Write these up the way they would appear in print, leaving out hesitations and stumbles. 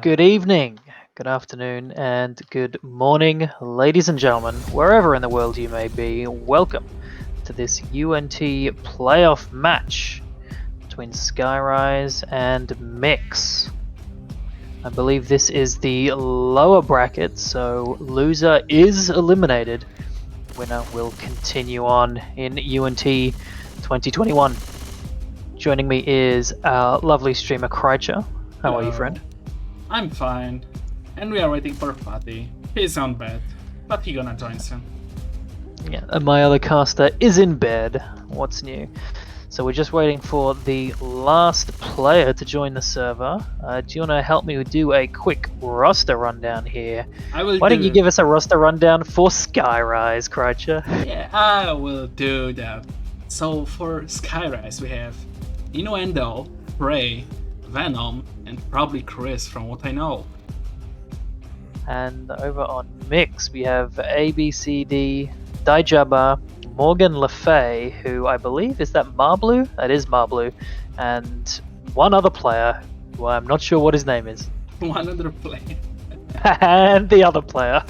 Good evening, good afternoon, and good morning, ladies and gentlemen, wherever in the world you may be. Welcome to this UNT playoff match between Skyrise and Mix. I believe this is the lower bracket, so loser is eliminated. Winner will continue on in UNT 2021. Joining me is our lovely streamer Krycher. How are you, friend? I'm fine, and we are waiting for Fatty. He's on bed, but he gonna join soon. Yeah, and my other caster is in bed. What's new? So we're just waiting for the last player to join the server. Do you want to help me do a quick roster rundown here? Why don't you give us a roster rundown for Skyrise, Krycher? Yeah, I will do that. So for Skyrise, we have Innuendo, Prey, Venom, and probably Chris, from what I know. And over on Mix, we have ABCD, Dijaba, Morgan Le Fay, who I believe is that Marblu? That is Marblu. And one other player, who I'm not sure what his name is. One other player. And the other player.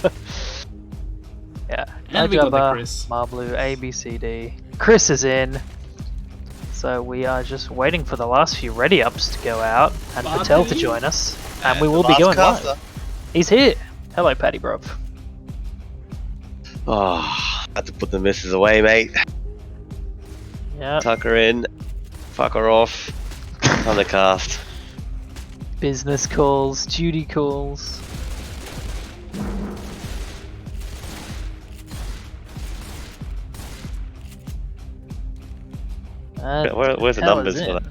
Yeah, and we got the Chris. Marblu, ABCD. Chris is in. So we are just waiting for the last few ready-ups to go out and LePatel to join us. And we will be going live. He's here. Hello, Patty Bro. Oh, I had to put the misses away, mate. Yeah. Tuck her in. Fuck her off. On the cast. Business calls, duty calls. Where's the numbers for that?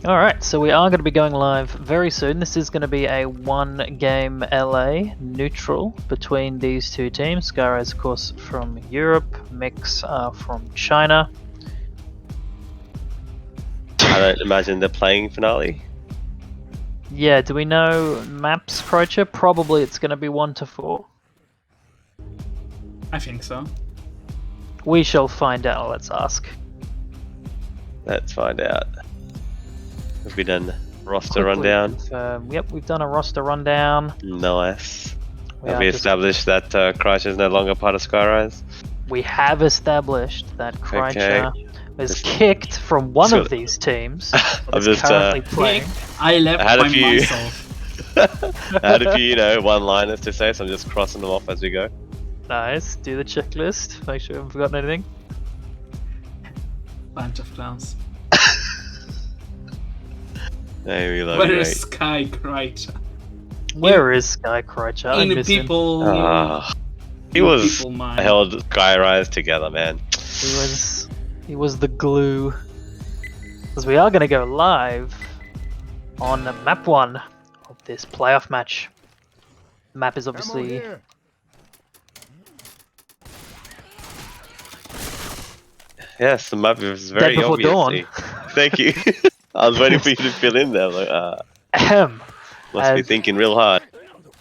Alright, so we are going to be going live very soon. This is going to be a one-game LA neutral between these two teams. Skyrise, of course, from Europe, Mix from China. I don't imagine they're playing finale. Yeah, do we know maps, Krycher? Probably it's going to be 1 to 4. I think so. We shall find out, let's ask. Let's find out. Have we done roster rundown? Yep, we've done a roster rundown. Nice. Have we established that Krycher is no longer part of Skyrise? We have established that Krycher was kicked from one of these teams. I'm just currently playing. I left by myself. I had a few, one-liners to say, so I'm just crossing them off as we go. Nice. Do the checklist. Make sure I haven't forgotten anything. Bunch of clowns. Hey, we love Where is Sky Krycher? Where is Sky Krycher? In the people. He was held Skyrise together, man. He was the glue. Because we are going to go live on map 1 of this playoff match. The map is obviously. Yes, the map is very obvious. Dawn. Thank you. I was waiting for you to fill in there. Must be thinking real hard.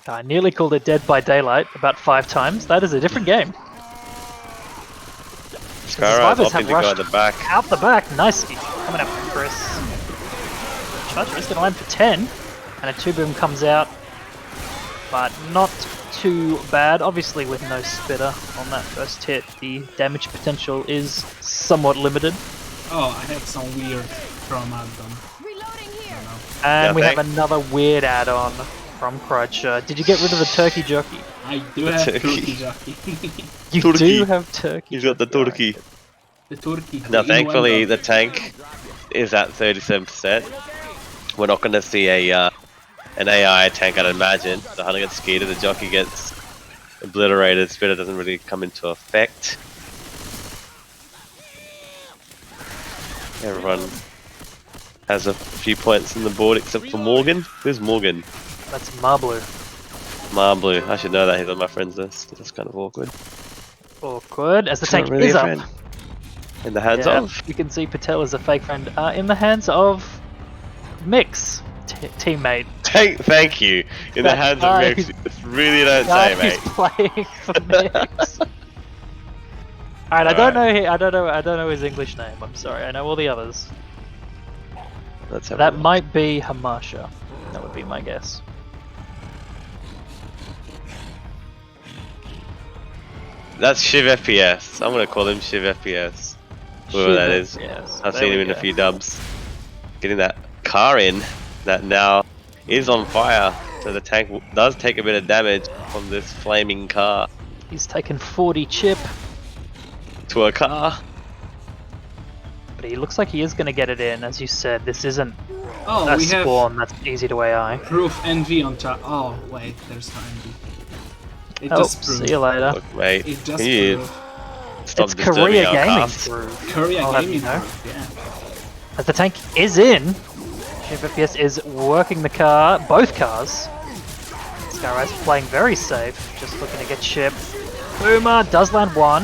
I nearly called it Dead by Daylight about 5 times. That is a different game. Skyrise opting to go at the back. Out the back, nicely. Coming up from Chris. Charger is going to land for 10. And a 2-boom comes out. But not too bad. Obviously with no spitter on that first hit, the damage potential is somewhat limited. Oh, I have some weird from add-on. And we have another weird add-on from Krycher. Did you get rid of the turkey jockey? I do have turkey jockey. You do have turkey. He's got the turkey. The turkey. Now, thankfully, the tank is at 37%. We're not going to see an AI tank, I'd imagine. The hunter gets scared, the jockey gets obliterated. Spitter doesn't really come into effect. Everyone has a few points on the board except for Morgan. Who's Morgan? That's Marblu. Marblu. I should know that he's on my friends list. That's kind of awkward. Awkward, as the tank is up. In the hands of? You can see Patel is a fake friend. In the hands of Mix, teammate. Thank you. In the hands of Mix. Really don't say, mate. He's playing for Mix. Alright, I don't know his English name. I'm sorry. I know all the others. Let's have a That look. might be Hamasha. That would be my guess. That's Shiv FPS. I'm gonna call him Shiv FPS. Whoever that is. Yes, I've there seen we him in a go. few dubs. Getting that car in that now is on fire. So the tank does take a bit of damage from this flaming car He's taken 40 chip, to a car. but he looks like he is going to get it in. As you said, this isn't Oh, a we have spawn that's easy to AI. proof NV on top. Oh, wait, there's no NV. It Oh, just proved. see you later. Look, mate. It just Can you proved. stop It's disturbing Korea our Gaming cast? through. Korea I'll have Gaming you know. proved, yeah. As the tank is in, Shiv FPS is working the car, both cars. Skyrise playing very safe, just looking to get chip. Boomer does land one.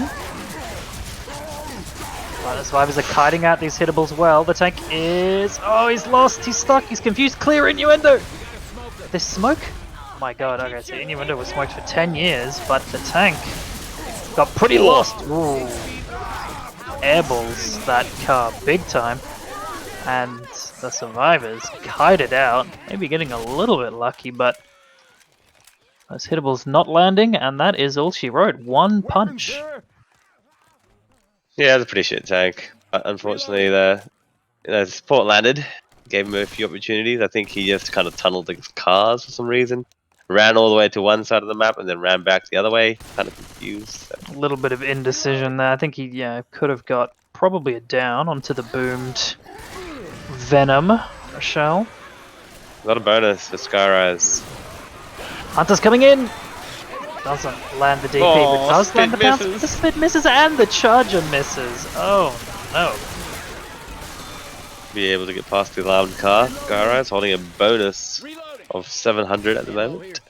But the survivors are kiting out these hittables well. The tank is... Oh, he's lost, he's stuck, he's confused. Clear Innuendo! This smoke? Oh my god, okay, so Innuendo was smoked for 10 years, but the tank got pretty lost. Ooh. Airballs that car big time. And the survivors kited out, maybe getting a little bit lucky, but those hittables not landing, and that is all she wrote. One punch. Yeah, it's a pretty shit tank. But unfortunately, the support landed, gave him a few opportunities. I think he just kind of tunneled the cars for some reason. Ran all the way to one side of the map and then ran back the other way. Kind of confused. So. A little bit of indecision there. I think he could have got probably a down onto the boomed Venom, Rochelle. Not a bonus for Skyrise. Hunter's coming in! Doesn't land the DP, Oh, but does land the spit bounce. misses. The spit misses and the charger misses. Oh no. Be able to get past the alarmed car. Skyrise holding a bonus of 700 at the moment.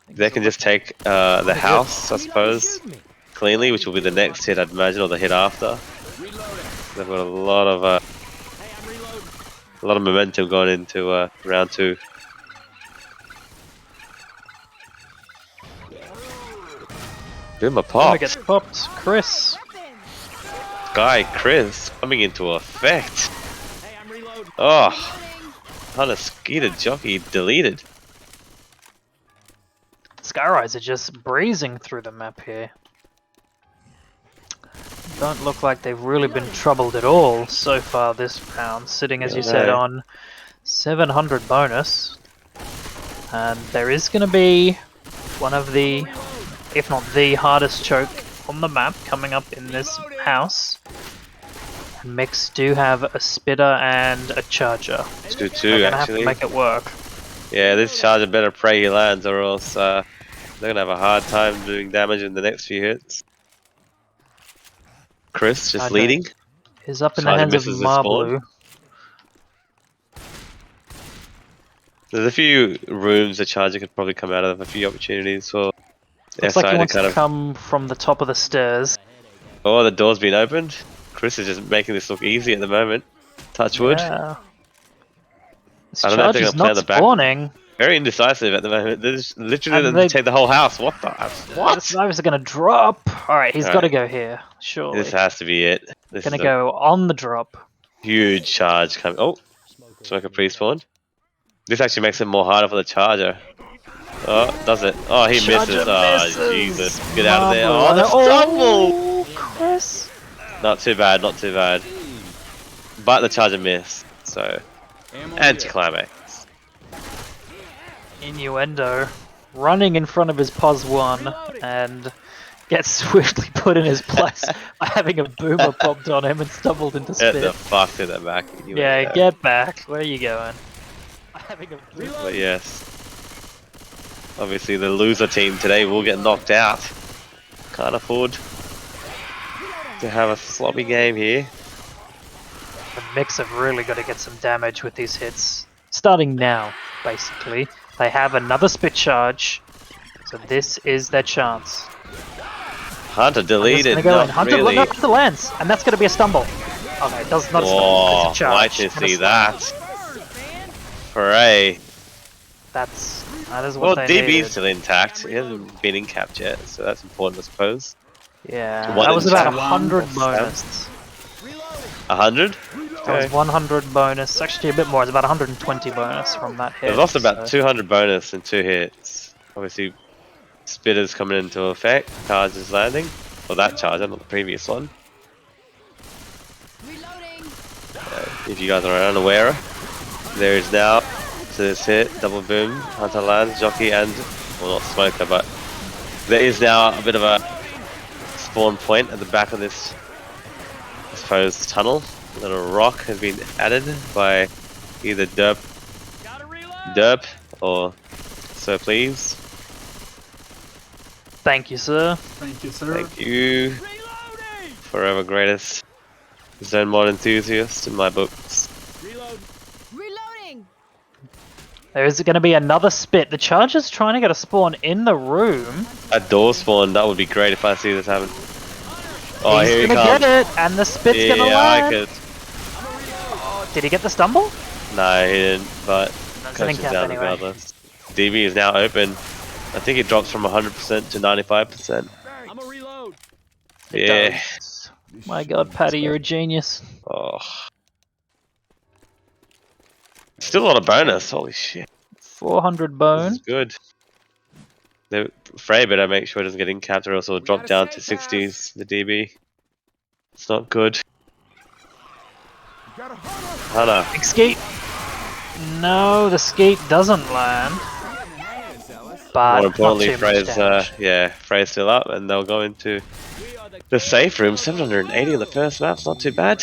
They can just take the house, I suppose, cleanly, which will be the next hit, I'd imagine, or the hit after. They've got a lot of momentum going into round 2. Boomer Boomer popped. gets popped. Chris. Guy Chris coming into effect. Oh, on a Skeeter jockey deleted. Skyrise are just breezing through the map here. Don't look like they've really been troubled at all so far this round, sitting as you said no. on 700 bonus. And there is going to be one of the, if not the hardest choke on the map coming up in this house. And Mix do have a spitter and a charger. 2-2 They're gonna have actually. to make it work. Yeah, this charger better pray he lands, or else they're gonna have a hard time doing damage in the next few hits. Chris just Charger leading. is up in the Charger hands of misses the spawn. Marblu. There's a few rooms the charger could probably come out of, a few opportunities for Looks like he SI to wants kind to of. come from the top of the stairs. Oh, the door's been opened. Chris is just making this look easy at the moment. Touch wood. Yeah. This I don't know if charge they're is gonna play not on the back. spawning. Very indecisive at the moment. They're just literally And they they- take the whole house. What the? The What? survivors are going to drop. Alright, he's got to Alright. go here. Surely. This has to be it. This Going is to go on the drop. a huge charge coming. Oh, smoker pre-spawned. This actually makes it more harder for the charger. Oh, does it? Oh, he Charger misses. Oh, misses. Jesus. Get out of there. Oh, Marblu. the stumble! Oh, Chris. Not too bad, not too bad. But the charger missed, so anticlimax. Innuendo running in front of his POS 1 and gets swiftly put in his place by having a boomer popped on him and stumbled into Get the spit. fuck to the back. Yeah, get back. Where are you going? Having a boomer. But yes, obviously the loser team today will get knocked out. Can't afford to have a sloppy game here. The Mix have really got to get some damage with these hits. Starting now, basically. They have another spit charge, so this is their chance. Hunter deleted. Hunter's gonna go in. Not Hunter, really. look up the lands, and that's going to be a stumble. Okay, it does not stumble. Oh, It's a charge. like to and a see slam. that. Hooray. That is Well, what they DB's needed. still intact. He hasn't been in capped yet, so that's important, I suppose. Yeah, One that was in about chat. 100 One. bonus. 100? That was 100 bonus, actually a bit more, it's about 120 bonus from that hit. There's also about so- 200 bonus in 2 hits. Obviously, Spitter's coming into effect, charge is landing. Well, that charger, not the previous one. If you guys are unaware, there is now, to this hit, double boom, Hunter lands, Jockey and, well not Smoker, but there is now a bit of a spawn point at the back of this, I suppose, tunnel. A little rock has been added by either Derp or Sir Please. Thank you, sir. Thank you, sir. Thank you. Forever greatest Zone mod enthusiast in my books. Reloading. There's going to be another spit. The Charger's trying to get a spawn in the room. A door spawn, that would be great if I see this happen. Oh, He's here he gonna comes. get it, and the spit's Yeah, gonna I land. could. Did he get the stumble? No, he didn't, but That's an coach is incap down anyway. regardless. DB is now open. I think it drops from 100% to 95%. I'm a reload. Yeah. Does. My god, Patty, you're a genius. Oh. Still a lot of bonus, holy shit. 400 This bone. is good. Frey better make sure it doesn't get incapped or else it'll drop down to 60s, the DB. It's not good. Hunter. Big skeet. No, the skeet doesn't land. But More importantly, not too much Frey's, damage. Frey's still up and they'll go into the safe room. 780 in the first map's not too bad.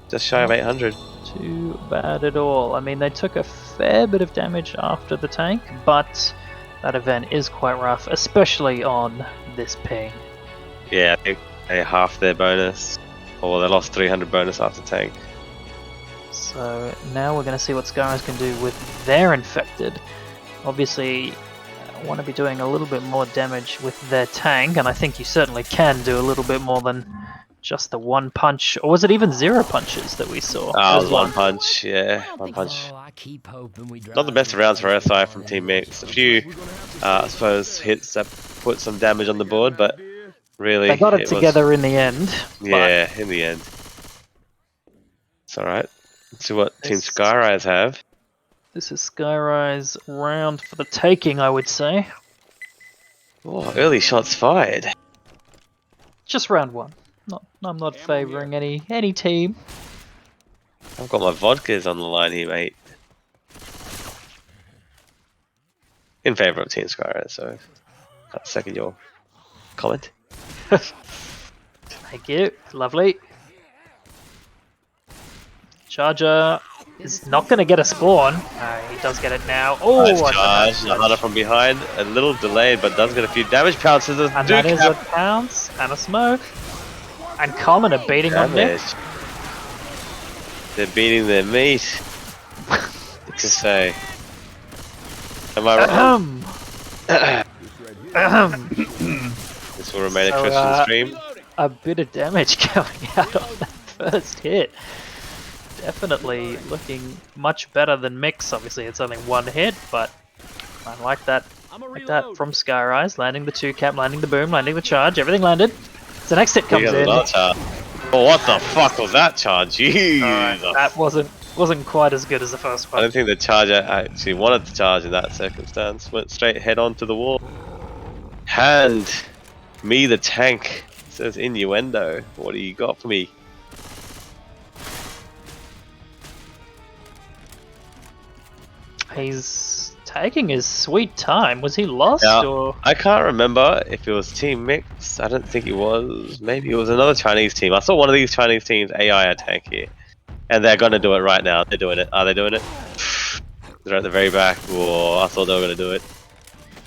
Just shy of 800. Too bad at all. I mean, they took a fair bit of damage after the tank, but that event is quite rough, especially on this ping. Yeah, they half their bonus. Or they lost 300 bonus after tank. So now we're going to see what Skyrise can do with their infected. Obviously, want to be doing a little bit more damage with their tank, and I think you certainly can do a little bit more than just the one punch, or was it even 0 punches that we saw? Oh, it There's was one punch, yeah, one punch. Not the best rounds for SI from Team Mix. A few, I suppose, hits that put some damage on the board, but really... They got it together in the end. Yeah, in the end. It's alright. Let's see what Team This- Skyrise have. This is Skyrise round for the taking, I would say. Oh, early shots fired. Just round 1. I'm not favouring any team. I've got my vodkas on the line here, mate. In favour of Team Skyrise, so can't second your comment. Thank you. Lovely. Charger is not going to get a spawn. He does get it now. Oh, Nice I charge. don't know. Hunter from behind, a little delayed, but does get a few damage pounces. And that is a pounce and a smoke. And Common are beating on Nick. damage. They're beating their meat. To say. Am I wrong? This will remain a So, Christian stream. A bit of damage coming out of that first hit. Definitely looking much better than Mix. Obviously, it's only one hit, but I like that. Like that from Skyrise, landing the 2-cap, landing the boom, landing the charge, everything landed. So the next hit comes in. Oh, what the fuck was that charge? Jeez. That wasn't quite as good as the first I one. don't think the charger actually wanted to charge in that circumstance. Went straight head on to the wall. Hand me the tank. Says innuendo. What do you got for me? He's taking his sweet time. Was he lost Now, or? I can't remember if it was Team Mix. I don't think it was. Maybe it was another Chinese team. I saw one of these Chinese teams AI a tank here. And they're gonna do it right now. They're doing it. Are they doing it? They're at the very back. Whoa, I thought they were gonna do it.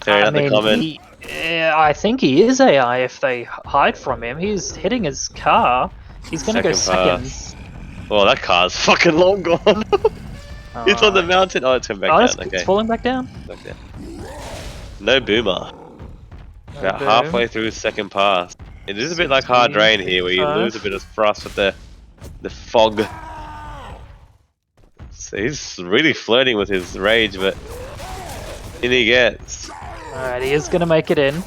Clearing out the comment. I think he is AI if they hide from him. He's hitting his car. He's gonna go second. Pass. Well, that car's fucking long gone. It's on the mountain. Oh, it's coming back Oh, down. it's falling back down. Back down. No boomer. About boom. halfway through second pass. It is a bit like hard rain here, where you 65. lose a bit of thrust with the fog. So he's really flirting with his rage, but in he gets. Alright, he is gonna make it in.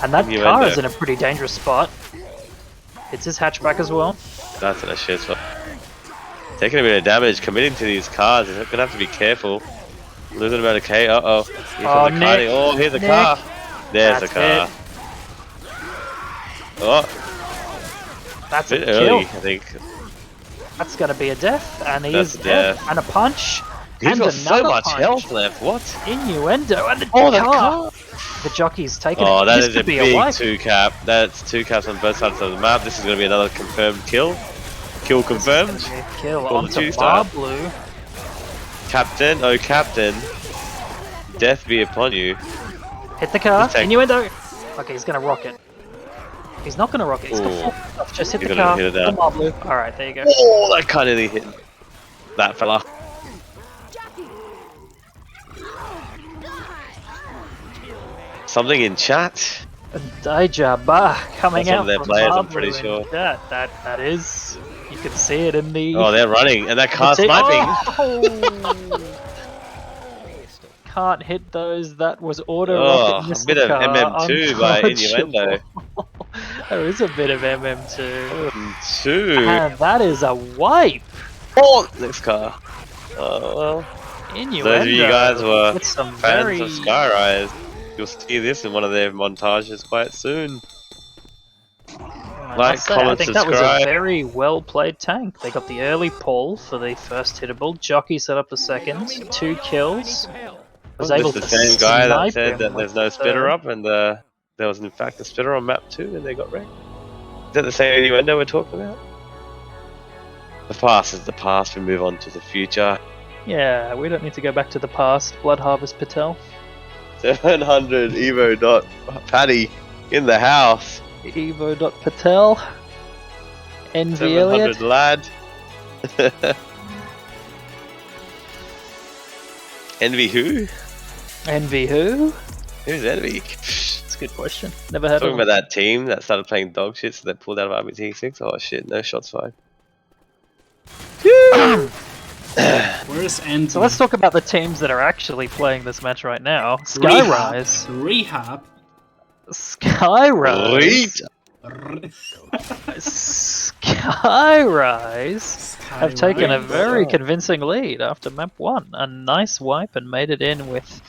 And that You car end is it. in a pretty dangerous spot. It's his hatchback as well. That's in a shit spot. Taking a bit of damage, committing to these cars. He's gonna have to be careful. Losing about a K. Uh-oh. Here Oh, comes the karting. Oh, here's a car. There's a car. Oh, That's a a bit kill. early, I think. That's gonna be a death, and he That's is a dead. death. And a punch. He's and got so another much punch. health left. What? Innuendo and the The car. car. The jockey's taking Oh, it. that This is could a be big wipe. 2-cap. That's 2 caps on both sides of the map. This is going to be another confirmed kill. Kill confirmed. This is gonna be a kill Call the onto two-star. Blue. Captain, oh captain. Death be upon you. Hit the car. Just take- Innuendo. Okay, he's gonna rock it. He's not gonna rock it. He's Ooh. got full. Just hit He's the gonna car. hit it out. Come Blue. All right, there you go. Oh, that kind of nearly hit that fella. Something in chat. Deja Ba coming That's one out of their from players, I'm Marblu pretty in sure. chat. That is. You can see it in the. Oh, they're running, and that car's That's it. sniping. Oh! Can't hit those. That was auto Oh, rocket a missile bit of car. MM2 by Innuendo. There is a bit of MM2. 2. And that is a wipe. Oh, next car. Oh, well. Innuendo. Those of you guys were with some fans very... of Skyrise, you'll see this in one of their montages quite soon. I Like, must say, I comment, think that was a subscribe. very well played tank. They got the early pull for the first hittable. Jockey set up the second. 2 kills. Was This able is the to same guy that snipe said him that there's with no the spitter third. up, and there was in fact a spitter on map 2, and they got wrecked. Is that the same Innuendo we're talking about? The past is the past, we move on to the future. Yeah, we don't need to go back to the past. Blood Harvest Patel. 700 Evo dot Paddy in the house. Evo.Patel. Envy Elliott. 700 lad. Envy who? Envy who? Who's Envy? That's a good question. Never heard Talking of about him. that team that started playing dog shit, so they pulled out of RBT6. Oh shit, no shots fired. Where's Andy? So let's talk about the teams that are actually playing this match right now. Skyrise. Rehab. Skyrise. Re- Skyrise have taken a Skyrise. very convincing lead after map 1. A nice wipe and made it in with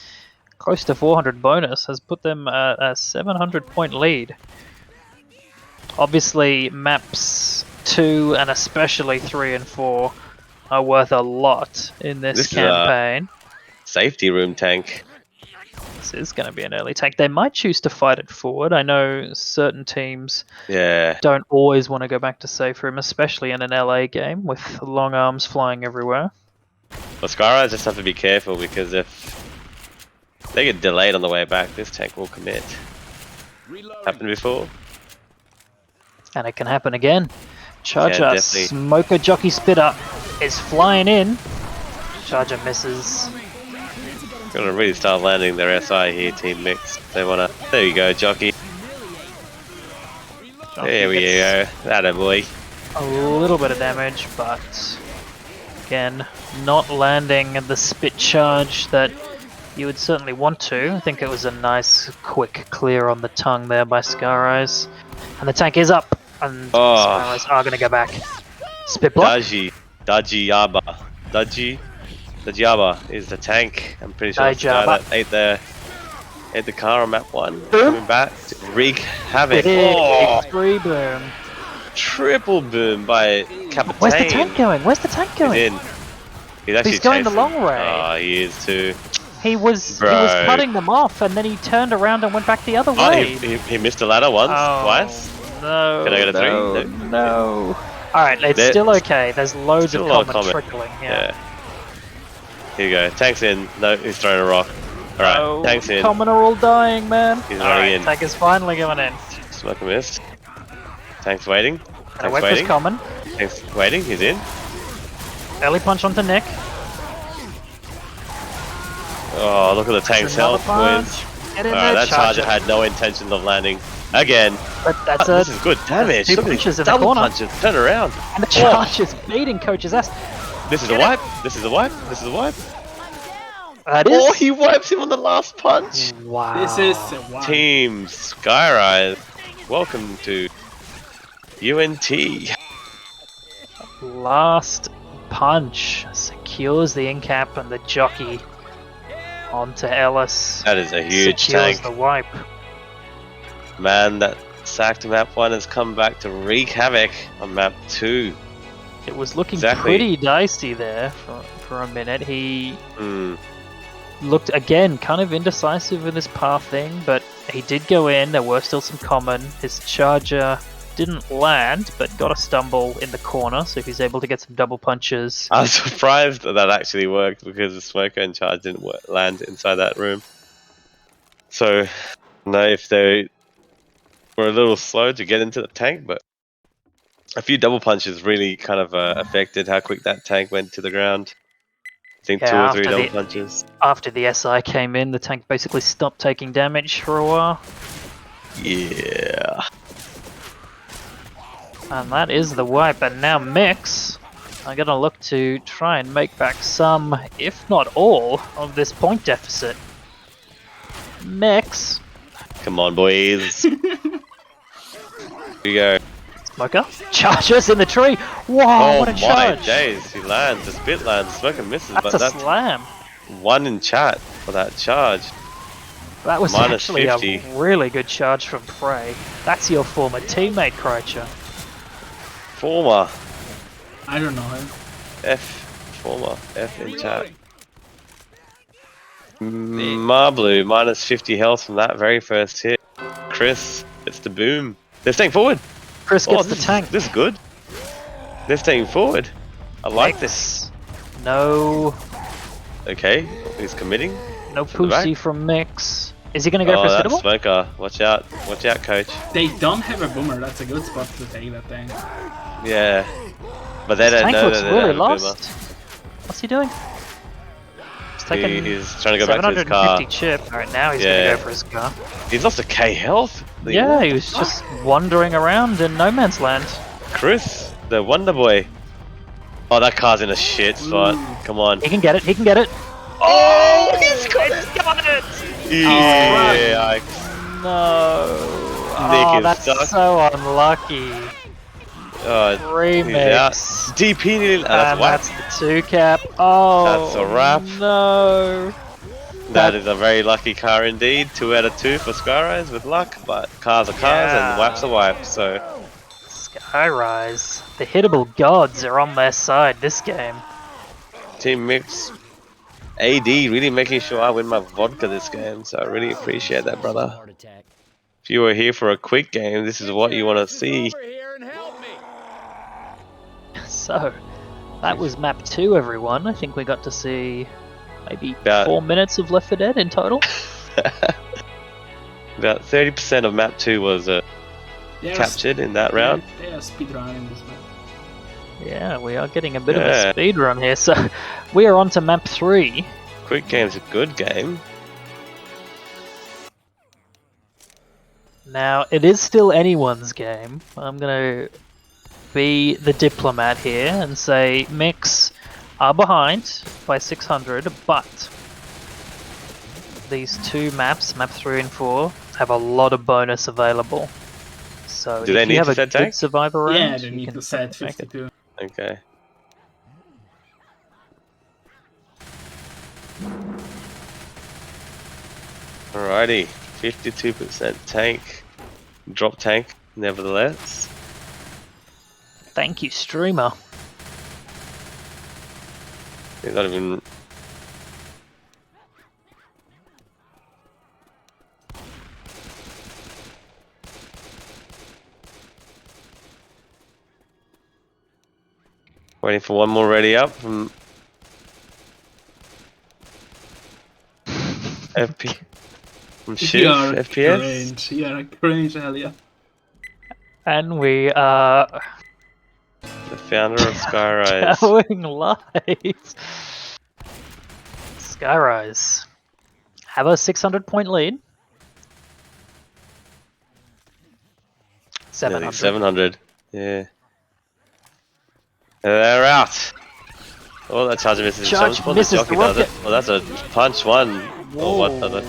close to 400 bonus has put them at a 700 point lead. Obviously maps 2 and especially 3 and 4 are worth a lot in this campaign. Safety room tank. This is going to be an early tank. They might choose to fight it forward. I know certain teams Yeah. don't always want to go back to safe room, especially in an LA game with long arms flying everywhere. Well, Skyrise just have to be careful because if they get delayed on the way back, this tank will commit. Happened before? And it can happen again. Charger, Yeah, definitely. Smoker Jockey Spitter is flying in. Charger misses. Gonna really start landing their SI here, Team Mix. They wanna. There you go, Jockey. Jockey There we gets go. That a boy. a little bit of damage, but again, not landing the spit charge that you would certainly want to. I think it was a nice, quick clear on the tongue there by Skyrise. And the tank is up, and Oh. Skyrise are going to go back. Spit block. Dajiyaba. Dajiyaba is the tank. I'm pretty sure it's the guy Dajiyaba. that ate the car on map 1. Boom. Coming back to wreak havoc. Big Oh, free boom. triple boom by Captain. Where's the tank going? Where's the tank He's going? in. He's actually He's going the chasing. long way. Oh, he is too. He was Bro. cutting them off, and then he turned around and went back the other Oh, way. he missed the ladder once, twice. No. Can I get a 3? No. No. No. Alright, it's There- still okay. There's loads Still of a lot of common comment. trickling. Yeah. Here you go. Tank's in. No, he's throwing a rock. Alright, Oh, tank's in. common are all dying, man. He's Alright, running in. tank is finally going in. Smoke and missed. Tank's waiting. And I Tank's wait for waiting. common. Tank's waiting. He's in. Early punch onto Nick. Oh, look at the tank's Another health, punch. boys. Get in Alright, there, that charger had no intentions of landing. Again. But that's This is good damage. 2 Look at punches these in the double corner. punches. Turn around. And the charge is beating Coach's ass. This is a wipe. This is a wipe. This is a wipe. That is. Oh, he wipes him on the last punch. Wow. This is wow. Team Skyrise, welcome to UNT. Last punch secures the in-cap and the jockey onto Ellis. That is a huge secures tank. the wipe. Man, that sacked map 1 has come back to wreak havoc on map 2. It was looking Exactly. pretty dicey there for a minute. He Hmm. looked, again, kind of indecisive with his path thing, but he did go in. There were still some common. His charger didn't land, but got a stumble in the corner, so he's able to get some double punches. I was surprised that actually worked because the smoker and charge didn't land inside that room. So, no, if they were a little slow to get into the tank, but a few double punches really kind of affected how quick that tank went to the ground. I think 2 or 3 double punches. After the SI came in, the tank basically stopped taking damage for a while. Yeah. And that is the wipe, and now Mix are going to look to try and make back some, if not all, of this point deficit. Mix. Come on, boys. Here we go. Smoker. Charges in the tree. Whoa, Oh what a my charge. days, he lands, the spit lands, Smoker misses, That's but a that's slam. 1 in chat for that charge. That was Minus actually 50. a really good charge from Frey. That's your former teammate, Kreitcher. Former. I don't know him. Former F in chat. Marblu, minus 50 health from that very first hit. Chris, it's the boom. They're staying forward. Chris gets the tank. This is good. They're staying forward. I like Mix. No, Okay, he's committing. no From the back. pussy from Mix. Is he going to go Oh, for a that hittable? smoker. Watch out, coach. They don't have a boomer. That's a good spot to take that thing. Yeah, but they His don't tank know looks that they really have a boomer. lost. What's he doing? He's taking He's trying to go back to his 750 car. chip. Alright, now he's Yeah. going to go for his car. He's lost a K health. Yeah, he was just wandering around in no man's land. Chris, the Wonder Boy. Oh, that car's in a shit spot. Come on. He can get it, he can get it. Oh, he's got it. Yeah, No. Nick Oh, is that's stuck. so unlucky. He's out. Remix. DP, that's And whack. that's the 2-cap. Oh, That's a wrap. No. That is a very lucky car indeed. 2 out of 2 for Skyrise with luck, but cars are cars and wipes are wipes. So Skyrise. The hittable gods are on their side this game. Team Mix, AD really making sure I win my vodka this game. So I really appreciate that, brother. If you were here for a quick game, this is what you want to see. So, that was map 2, everyone. I think we got to see maybe About- 4 minutes of Left 4 Dead in total. About 30% of map 2 was captured in that round. They are speedrunning this map. Yeah, we are getting a bit of a speed run here. So, we are on to map 3. Quick game's a good game. Now, it is still anyone's game. I'm going to be the diplomat here and say Mix are behind by 600, but these 2 maps, map 3 and 4, have a lot of bonus available. So Do if they you need have to a set good tank? survivor round, Yeah, they you need can to set make it. 52. Okay. Alrighty, 52% tank. Drop tank, nevertheless. Thank you, streamer. They're not even. Waiting for one more ready up from FP. From Shiv, You are FPS. cringe. You are a cringe, Elia. And we are The founder of Skyrise. going live. Skyrise have a 600 point lead. 700. 700. Yeah. They're out. Oh, that charge misses. Charge Well, misses the jockey the does it. rocket. Well, that's a punch one. Or what other?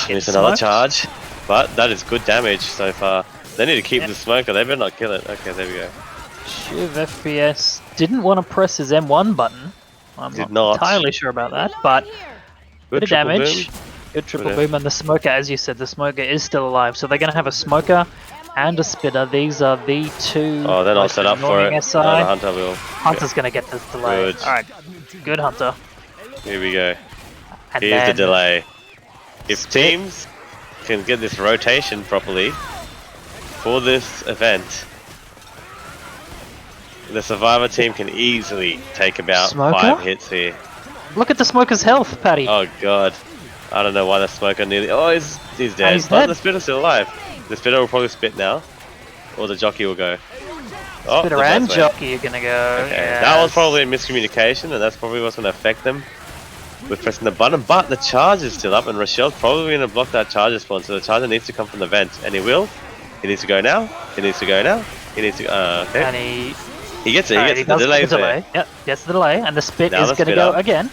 Miss another smoked. charge. But that is good damage so far. They need to keep the smoker. They better not kill it. Okay, there we go. Shiv FPS didn't want to press his M1 button. I'm Did not not. entirely sure about that, but bit Good of triple damage. boom. Good triple Good. boom, and the smoker, as you said, the smoker is still alive. So they're going to have a smoker and a spitter. These are the two Oh, they're not most set up for it. annoying SI. No, the Hunter will. Hunter's going to get this delay. Good. Alright, good Hunter. Here we go. And Here's the then delay. If teams can get this rotation properly for this event, the Survivor team can easily take about Smoker? 5 hits here. Look at the smoker's health, Paddy. Oh god. I don't know why the smoker nearly. Oh, he's dead. he's But dead. the spitter's still alive. The spitter will probably spit now. Or the jockey will go. Oh, Spitter the and best way. jockey are going to go. Okay, Yes. that was probably a miscommunication, and that's probably what's going to affect them with pressing the button. But the charge is still up, and Rochelle's probably going to block that charger spawn. So the charger needs to come from the vent, and he will. He needs to go now. He needs to go now. He needs to. Okay. And He gets it. He alright, gets the does delay get the there. delay. Yep, gets the delay, and the spit Now is the going to spit go up. again.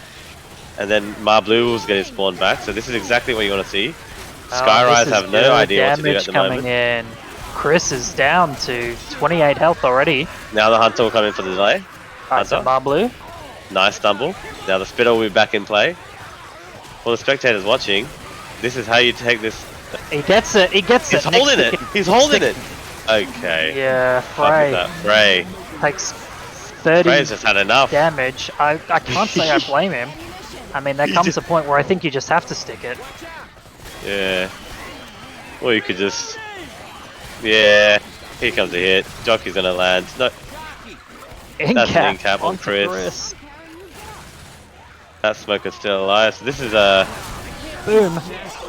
And then Marblue is getting spawned back. So this is exactly what you want to see. Oh, Skyrise this is have no good idea what to do damage at the coming moment. in. Chris is down to 28 health already. Now the Hunter will come in for the delay. Alright, so Hunter. Blue. Nice stumble. Now the spitter will be back in play. For the spectators watching, this is how you take this. He gets it. He gets He's it. holding Next it. stick- He's holding stick- it. Okay. Yeah, Fuck with Frey that. Frey. takes 30 Frey's just had enough. damage. I can't say I blame him. I mean, there comes a point where I think you just have to stick it. Yeah. Or you could just. Yeah. Here comes a hit. Jockey's gonna land. No. In That's an cap, in-cap on onto Chris. That smoker's still alive. So this is a. Boom.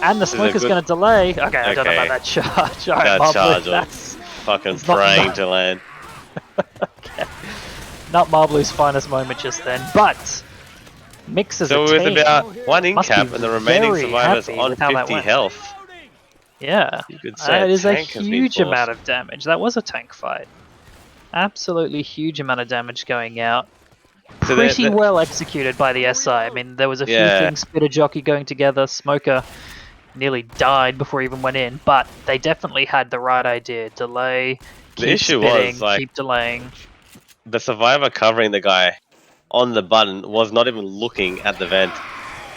And the is a smoker's good- going to delay. Okay, I don't know Okay. about that charge. Alright, That Marblue, charge was that's fucking it's not praying much. to land. not Marblue's finest moment just then. But Mix as So a with team, about one in must be cap and the remaining very survivors happy on with how that 50 went. health. yeah, You could say that is a tank has been huge forced. amount of damage. That was a tank fight. Absolutely huge amount of damage going out. So Pretty they're- well executed by the SI. I mean, there was a few Yeah. things, Spitter Jockey going together, Smoker nearly died before he even went in, but they definitely had the right idea. Delay, The keep issue spitting, was, like, keep delaying. The survivor covering the guy on the button was not even looking at the vent.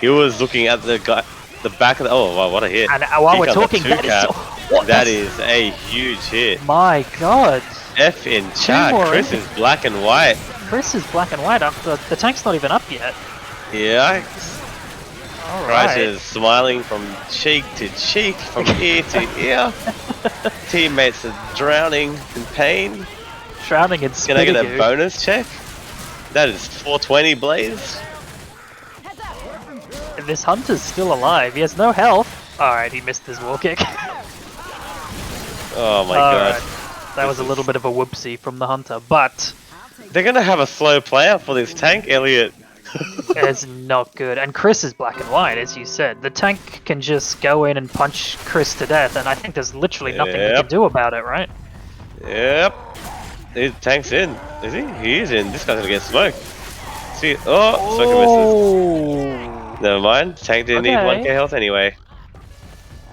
He was looking at the guy, the back of the. Oh, wow, what a hit! And while Here we're comes a talking, that is two-cap. so, what That the- is a huge hit. My God, F in chat. more Chris in. is black and white. Chris is black and white. The tank's not even up yet. Yeah. All Christ right. is smiling from cheek to cheek, from ear to ear. Teammates are drowning in pain. Shrouding and Can I spitting. get a bonus check? That is 420 Blaze. This Hunter's still alive. He has no health. Alright, he missed his wall kick. Oh my Alright. god. That was a little bit of a whoopsie from the Hunter, but They're gonna have a slow player for this tank, Elliot. it's not good. And Chris is black and white, as you said. The tank can just go in and punch Chris to death, and I think there's literally nothing he can Yep. do about it, right? Yep. His tank's in. Is he? He is in. This guy's gonna get smoked. See? Oh, smoker misses. Never mind. Tank didn't need Okay. 1k health anyway.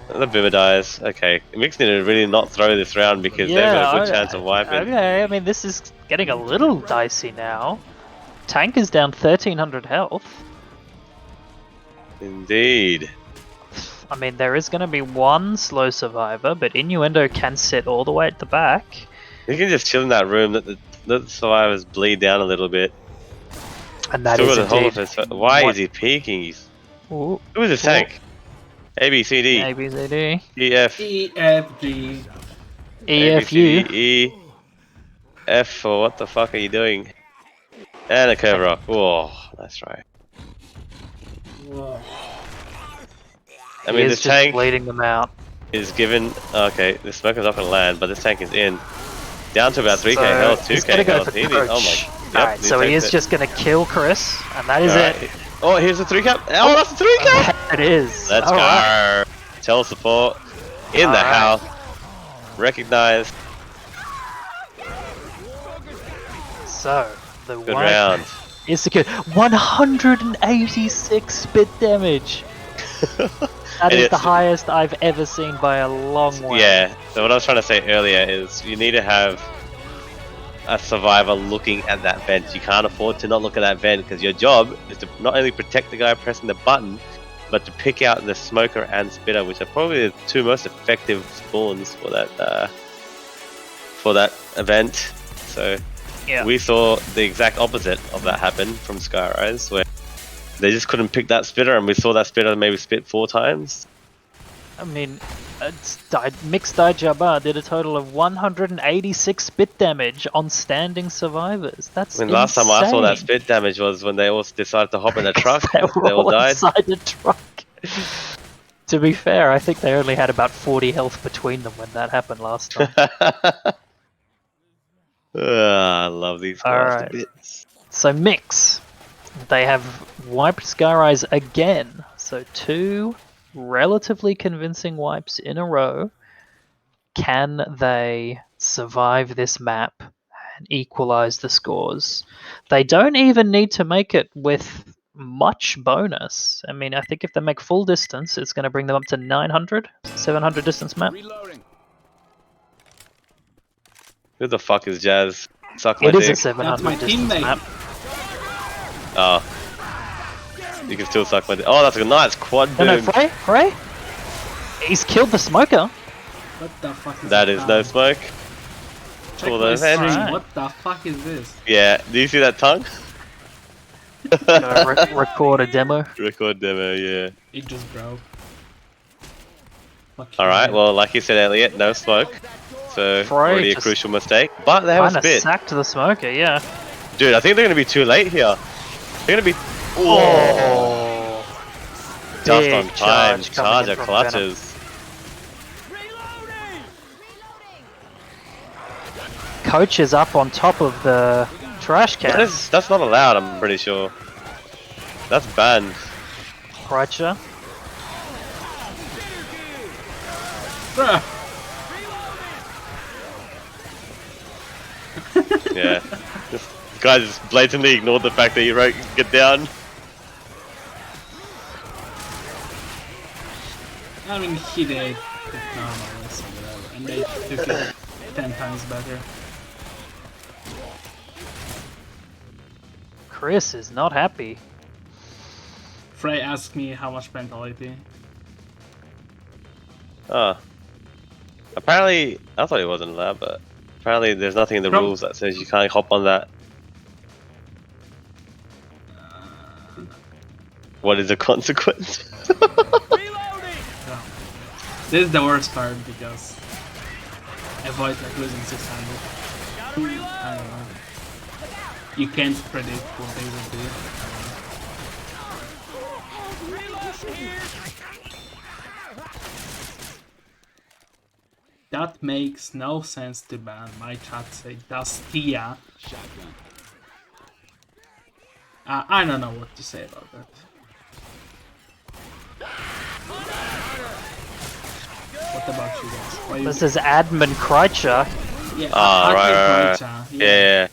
The Bimmer dies. Okay. Mix need to really not throw this round because they've got a good chance of wiping. Okay, I mean, this is getting a little dicey now. Tank is down 1300 health. Indeed. I mean, there is going to be one slow survivor, but Innuendo can sit all the way at the back. You can just chill in that room. Let the survivors bleed down a little bit. And that Still is got a hold of indeed... his. Why what- is he peeking? He's... Ooh, Who is this tank? A B C D A, B, C, D. E F E, F, G. E, F, U. E F for what the fuck are you doing? And a curve rock. Whoa, that's right. I He mean, is this just tank bleeding them out. is given. Okay, the smoker's not gonna land, but this tank is in. Down to about 3k So, health, he's 2k gonna go health. for He needs- Roach. oh my. Yep, Alright, so he is just going to kill Chris, and that is it. Oh, here's the 3-cap. Oh, that's the 3-cap! It is. Let's Alright. go. Tell support in the Alright. house. Recognized. So, the Good one round. is secured. 186 spit damage. That And is the it's- highest I've ever seen by a long way. Yeah, so what I was trying to say earlier is you need to have a survivor looking at that vent. You can't afford to not look at that vent because your job is to not only protect the guy pressing the button, but to pick out the smoker and spitter, which are probably the two most effective spawns for that event. So Yeah. we saw the exact opposite of that happen from Skyrise, where they just couldn't pick that spitter, and we saw that spitter maybe spit 4 times. I mean, MixTURE did a total of 186 spit damage on standing survivors. That's I mean, last time I saw that insane. spit damage was when they all decided to hop in the truck. They were They all died. inside the truck. To be fair, I think they only had about 40 health between them when that happened last time. I love these guys Alright. to bits. So Mix, they have wiped Skyrise again. So 2 relatively convincing wipes in a row. Can they survive this map and equalize the scores? They don't even need to make it with much bonus. I mean, I think if they make full distance, it's going to bring them up to 900, 700 distance map. Who the fuck is Jazz? Suck my It is dick. a 700 That's my distance teammate. map. Oh. You can still suck my dick. Oh, that's a nice quad boom. No, Frey? He's killed the smoker. What the fuck is That is no smoke. Check Cool, my those stream. hands. What the fuck is this? Yeah, do you see that tongue? Record a demo. Record demo, yeah. It just broke. Fuck Alright, you. well, like you said, Elliot, no smoke. So, Frey already a just crucial mistake. But they have a Kinda spit. sacked the smoker, yeah. Dude, I think they're going to be too late here. They're going to be... Oh, Just big on time. charge coming in Charger from clutches. Coach is up on top of the trash can. That's not allowed, I'm pretty sure. That's banned. Kreitzer. Bruh. Yeah. This guy just blatantly ignored the fact that you wrote get down. I mean, he did it normal, so whatever. And they took it 10 times better. Chris is not happy. Frey asked me how much mentality. Oh. Apparently, I thought it wasn't allowed, but apparently there's nothing in the rules that says you can't hop on that. What is the consequence? This is the worst part because I avoid like losing 600. I don't know. You can't predict what they will do. That makes no sense to ban. My chat say Dastia. I don't know what to say about that. What about you guys? Why you... This is admin Kreitzer. Yeah, Oh, right. Yeah.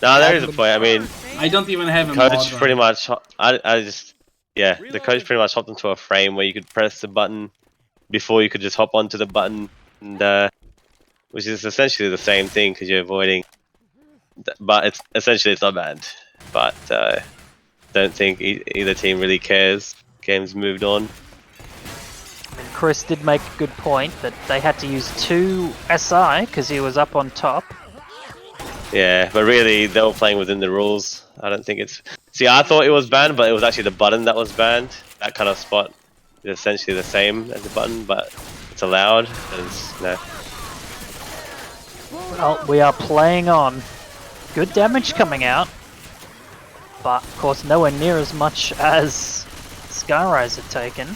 No, there is a point. I mean, I don't even have a coach mod pretty on. much. The coach pretty much hopped into a frame where you could press the button before you could just hop onto the button, and which is essentially the same thing because you're avoiding. But it's essentially it's not banned. But don't think either team really cares. Game's moved on. And Chris did make a good point that they had to use 2 SI because he was up on top. Yeah, but really they were playing within the rules. I don't think it's... See, I thought it was banned, but it was actually the button that was banned. That kind of spot is essentially the same as the button, but it's allowed. No. Well, we are playing on. Good damage coming out. But, of course, nowhere near as much as Skyrise had taken.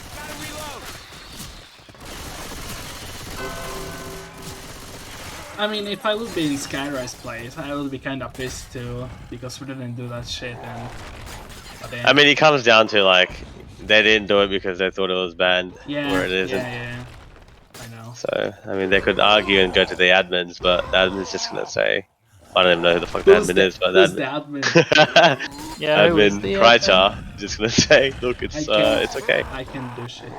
I mean, if I would be in Skyrise place, I would be kind of pissed too, because we didn't do that shit and... But then, I mean, it comes down to, like, they didn't do it because they thought it was banned, yeah, where it isn't. yeah. I know. So, I mean, they could argue and go to the admins, but the admin's just gonna say... I don't even know who the fuck the admin is, but who's the the admin... admin? Yeah, who is admin the Kreitzer just gonna say, look, it's okay. I can do shit.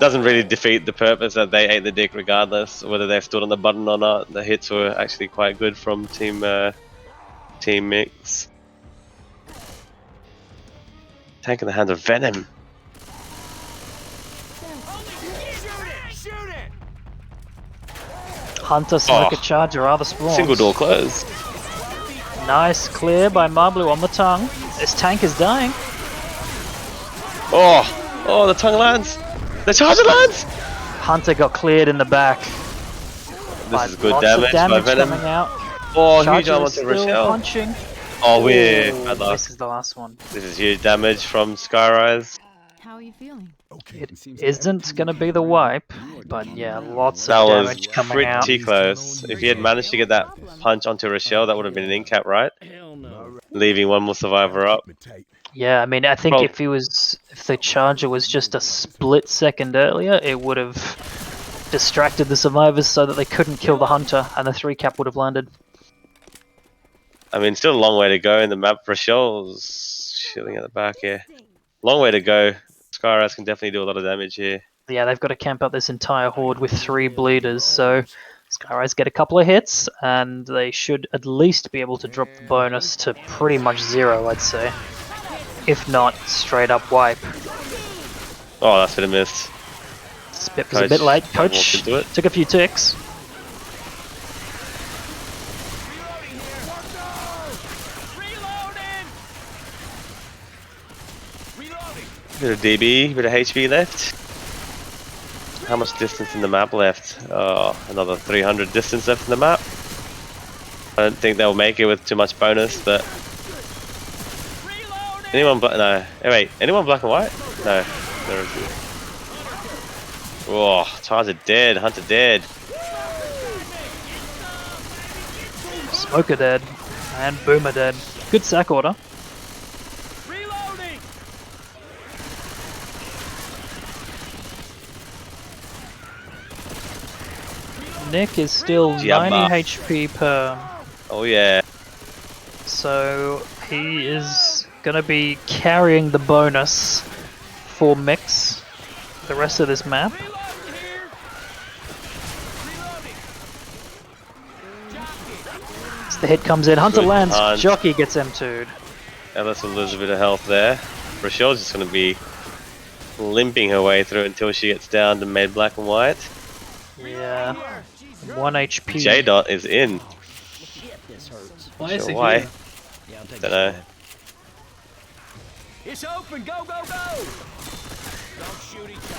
doesn't really defeat the purpose that they ate the dick regardless, whether they stood on the button or not. The hits were actually quite good from Team Mix. Tank in the hands of Venom. Hunter, Smoker, Charger are the spawns. Single door closed. Nice clear by Marblu on the tongue. This tank is dying. Oh, the tongue lands. The charger lands. Hunter got cleared in the back. This is good Lots damage, of damage by Venom. coming out. Oh, Charger huge arm is onto still Rochelle. punching. Oh, we're Ooh, bad luck. this is the last one. This is huge damage from Skyrise. How are you feeling? It isn't going to be the wipe, but yeah, lots That of was damage coming out. pretty close. If he had managed to get that punch onto Rochelle, that would have been an in-cap, right? Leaving one more survivor up. Yeah, I mean, I think Well- if the Charger was just a split second earlier, it would have distracted the survivors so that they couldn't kill the Hunter, and the 3-cap would have landed. I mean, still a long way to go in the map. Rochelle's chilling at the back here. Long way to go. Skyrise can definitely do a lot of damage here. Yeah, they've got to camp out this entire horde with 3 bleeders, so Skyrise get a couple of hits, and they should at least be able to drop the bonus to pretty much 0, I'd say. If not, straight up wipe. Oh, that's been a miss. Spit was a bit late. walked Coach into it. took a few ticks. Bit of DB, bit of HP left. How much distance in the map left? Oh, another 300 distance left in the map. I don't think they'll make it with too much bonus, but... Anyone black? No. Oh, wait, anyone black and white? No. There is. Oh, Charger dead, Hunter dead. Smoker dead, and Boomer dead. Good sack order. Nick is still 90 HP per, Oh yeah. so he is going to be carrying the bonus for Mix the rest of this map. As the hit comes in, Hunter Good lands, punch. Jockey gets M2'd. Ellis will lose a bit of health there. Rochelle's just going to be limping her way through until she gets down to made black and white. Yeah, 1 HP. J-Dot is in. Why is Sure it why. here? Don't know. It's open, go, go, go!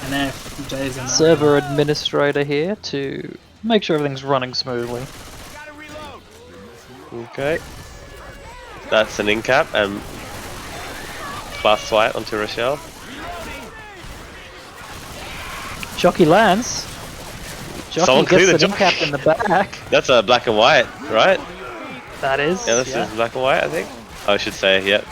And if Jay's in Server administrator here to make sure everything's running smoothly. Gotta reload! Okay. That's an in-cap and plus white onto Rochelle. Jockey lands. Jockey Someone clear gets the an in-cap in the back. That's a black and white, right? That is. Yeah, this is black and white, I think. I should say, yep.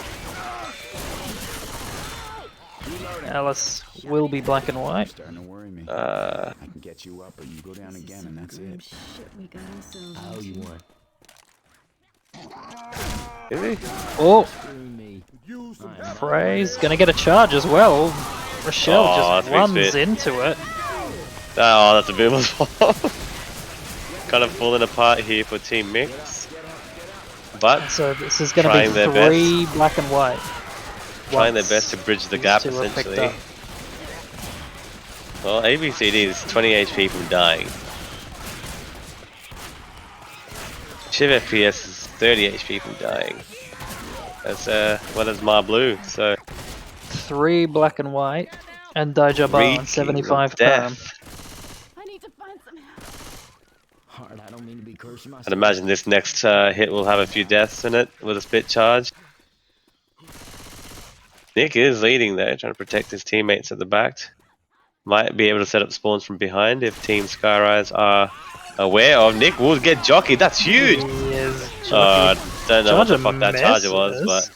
Alice will be black and white. Starting to worry me. Uh, I can get you up, but you go down again, and that's it. Shit, we got ourselves How into. you want? is he? Oh, Screw me. Frey's gonna get a charge as well. Rochelle Oh, just that's a big runs fit. into it. Oh, that's a boomer's fault. Kind of falling apart here for Team Mix. But So this is gonna Trying be their 3 black and white. trying their Once best to bridge the these gap, two are picked essentially. up. Well, ABCD is 20 HP from dying. Shiv FPS is 30 HP from dying. As well as Marblu, so 3 black and white, and Daijaba on reeking 75 of perm. death. I need to find some help. Hard, I don't mean to be cursing myself. I'd imagine this next hit will have a few deaths in it with a spit charge. Nick is leading though, trying to protect his teammates at the back. Might be able to set up spawns from behind if Team Skyrise are aware of. Nick will get jockeyed, that's huge! He is I jockey. don't know what the Charger fuck that charger was, misses.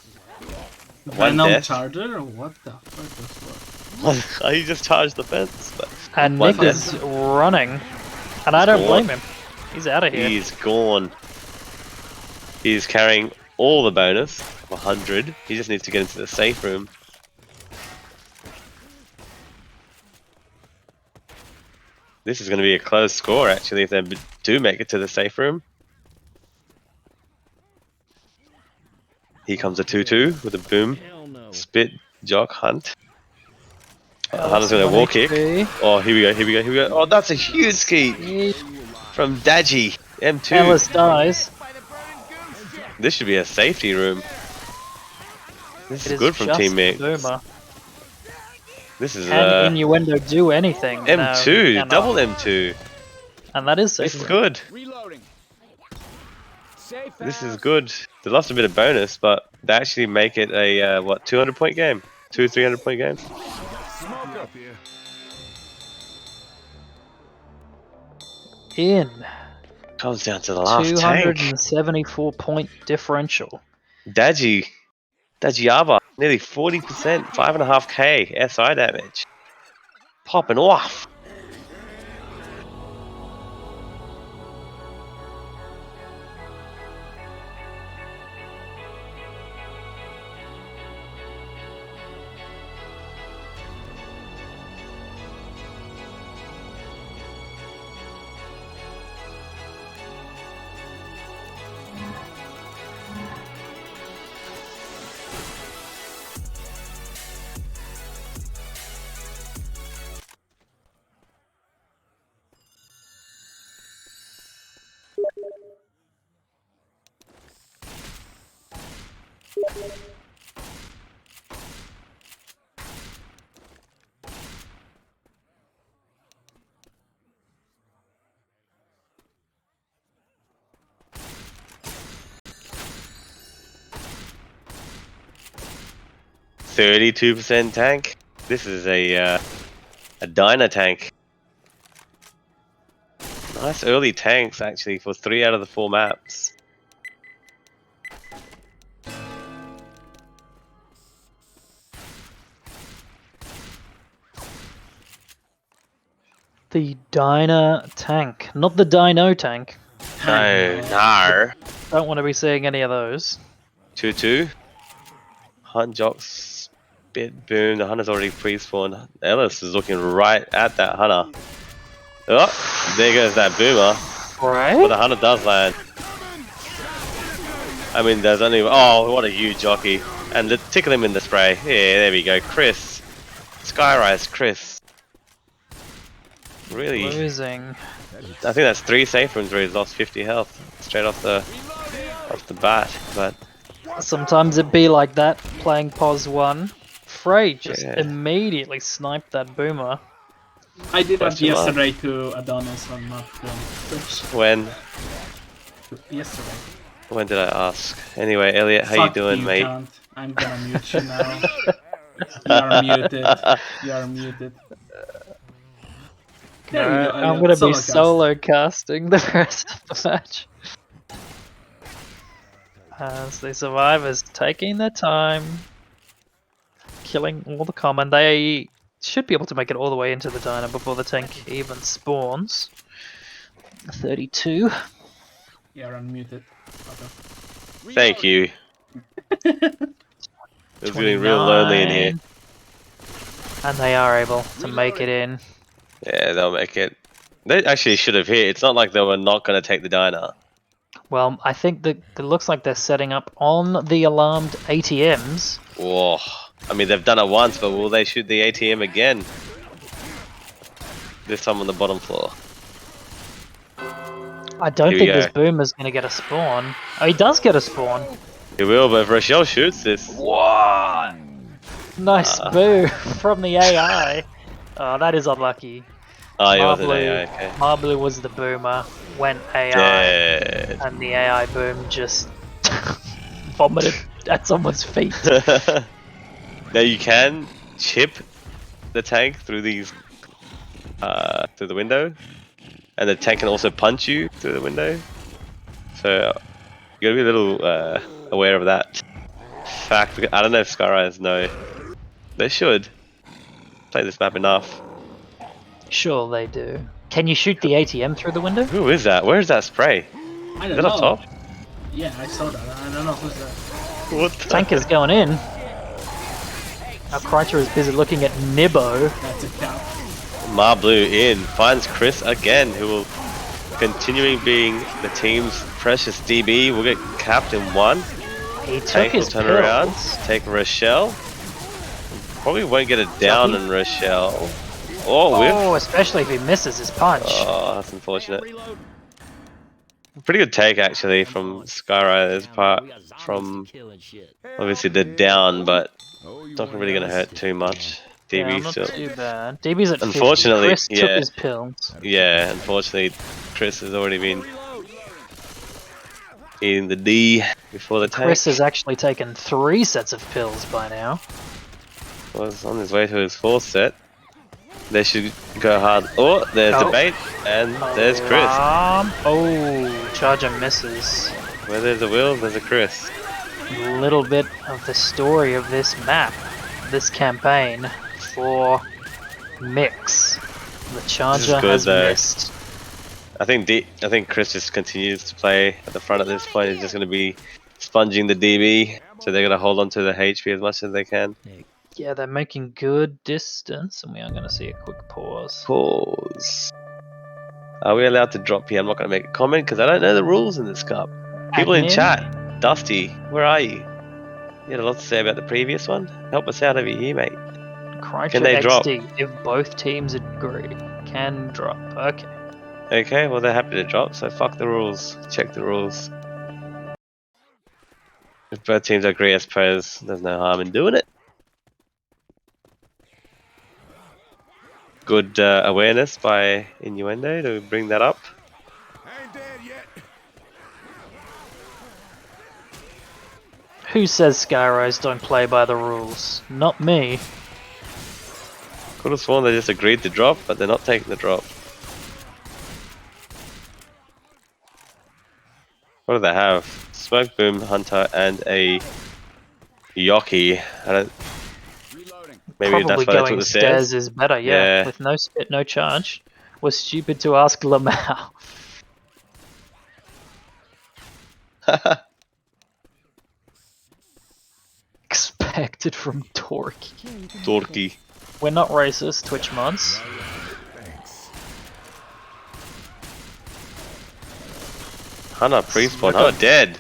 but one Venom death. Charger or what the fuck was what? He just charged the fence, but And one Nick is running, and I don't blame him. He's out of here. he's gone. He's carrying all the bonus of 100. He just needs to get into the safe room. This is going to be a close score, actually, if they do make it to the safe room. Here comes a 2-2 with a boom. Hell no. Spit, jock, hunt. Alice Hunter's going to 1 wall kick. HP. Oh, here we go, here we go, here we go. Oh, that's a huge skeet from Daji. M2. Alice dies. This should be a safety room. This It is good from just Team Mix. Boomer. This is Can Innuendo do anything? M2, No, cannot. double M2. And that is This safe. is good. Reloading. Safe This is house. good. They lost a bit of bonus, but they actually make it a what 200-point game, 300-point game. Smoker. In Comes down to the last tank. 274-point differential. Dajiaba, nearly 40%, 5.5k SI damage. Popping off. %32 tank. This is a diner tank. Nice early tanks actually for 3 out of the 4 maps. The Diner tank, not the Dino tank. No, no. Don't want to be seeing any of those. 2-2. Hunt jocks, bit boom. The hunter's already pre-spawned. Ellis is looking right at that hunter. Oh, there goes that boomer. Right? But the hunter does land. I mean, there's only. Oh, what a huge jockey. And tickle him in the spray. Yeah, there we go. Chris. Skyrise, Chris. Really? Losing. I think that's 3 safe rooms where he's lost 50 health straight off the bat. But Sometimes it be like that, playing pos 1. Frey just Yeah. immediately sniped that boomer. I did that Question mark. yesterday to Adonis on not Twitch. when Yesterday. did I ask? Anyway, Elliot, how Fuck you doing, mate? Cunt. I'm gonna mute you now. You are muted. You are muted. There we go, I'm Elliot. gonna be Solo cast. solo casting the rest of the match. As the survivors taking their time, killing all the common. They should be able to make it all the way into the diner before the tank even spawns. 32. You are unmuted. Thank you. It's getting real lonely in here. 29. And they are able to make it in. Yeah, they'll make it. They actually should have hit. It's not like they were not going to take the diner. Well, I think that it looks like they're setting up on the alarmed ATMs. Whoa. I mean, they've done it once, but will they shoot the ATM again? This time on the bottom floor. I don't Here we think go. this boomer's going to get a spawn. Oh, he does get a spawn. He will, but if Rochelle shoots this. Nice boo from the AI. Oh, that is unlucky. Oh, he wasn't Marblu, AI, okay. Marblu was the boomer, went AI, Dead. and the AI boom just vomited at someone's feet. Now you can chip the tank through these, through the window, and the tank can also punch you through the window. So you gotta be a little aware of that fact. I don't know if Skyrise know. They should play this map enough. Sure they do. Can you shoot the ATM through the window? Who is that? Where is that spray? I Is don't that know. up top? Yeah, I saw that. I don't know who's that. What the Tank is going in. Our Kreiter is busy looking at Nibbo. That's a cow. Marblue in, finds Chris again, who will continuing being the team's precious DB. Will get capped in one. He took Tank will his turn around, pills. take Rochelle. Probably won't get it down in Rochelle. Oh, whip. Oh, especially if he misses his punch. Oh, that's unfortunate. Pretty good take actually from Skyrise part. From obviously they're down, but not really going to hurt too much. Yeah, DB not still. too bad. DB's at 50. Unfortunately, Chris took yeah. his pills. Yeah, unfortunately, Chris has already been eating the D before the tank. Chris has actually taken 3 sets of pills by now. Was on his way to his 4th set. They should go hard. Oh, there's the bait, and there's Chris. Oh, Charger misses. Where there's a Will, there's a Chris. A little bit of the story of this map, this campaign for Mix. The Charger good, has though. missed. I think Chris just continues to play at the front at this point. He's just going to be sponging the DB, so they're going to hold on to the HP as much as they can. Yeah, they're making good distance, and we are going to see a quick pause. Pause. Are we allowed to drop here? I'm not going to make a comment because I don't know the rules in this cup. People in Admin? chat, Dusty, where are you? You had a lot to say about the previous one. Help us out over here, mate. Can they drop? If both teams agree, can drop. Okay. Okay, well they're happy to drop, so fuck the rules. Check the rules. If both teams agree, I suppose there's no harm in doing it. Good awareness by Innuendo to bring that up. Ain't dead yet. Who says Skyrise don't play by the rules? Not me. Could have sworn they just agreed to drop, but they're not taking the drop. What do they have? Smoke Boom Hunter and a Yoki. I don't. Maybe Probably that's why they took going the stairs stairs. is better, yeah. Yeah. With no spit, no charge. Was stupid to ask Lamau. Expected from Torque. Dorky. We're not racist, Twitch mods. Hunter pre-spawn. Hunter dead.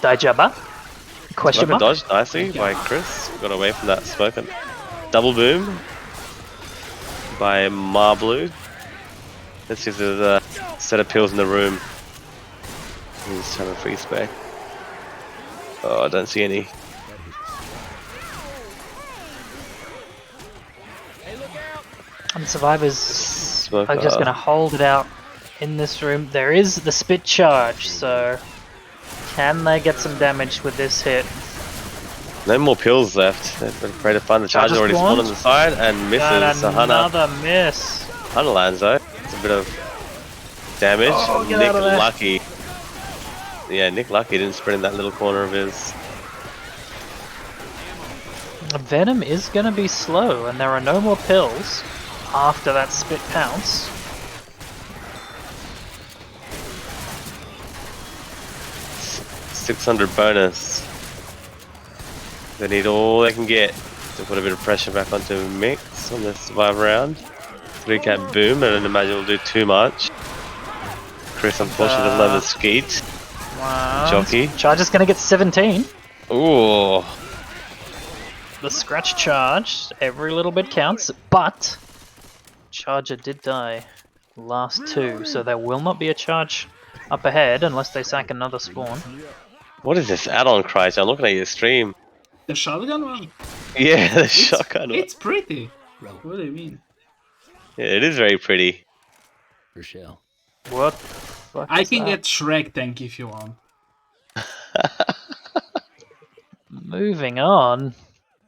Daijaba? Question Smoker mark? dodged nicely by Chris. Got away from that smoke. And double boom by Marblue. Let's see if there's a set of pills in the room. He's trying to free spec. Oh, I don't see any. And survivors Smoker. are just going to hold it out in this room. There is the spit charge, so can they get some damage with this hit? No more pills left. They've been afraid to find the charger already spawned on the side and misses. And So Hunter another miss. lands though. It's a bit of damage. Oh, get Nick out of there. Lucky. Yeah, Nick Lucky didn't sprint in that little corner of his. Venom is going to be slow, and there are no more pills after that spit pounce. $600 bonus. They need all they can get to put a bit of pressure back onto Mix on this survive round. 3-cap boom, I don't imagine will do too much. Chris unfortunately doesn't have the skeet. Wow. Jockey. Charger's going to get 17. Ooh. The scratch charge, every little bit counts, but Charger did die last 2, so there will not be a charge up ahead unless they sack another spawn. What is this add-on, Christ? I'm looking at your stream. The shotgun one? Yeah, the shotgun one. It's pretty. What do you mean? Yeah, it is very pretty. Rochelle. What the fuck I is can that? get Shrek tank if you want. Moving on.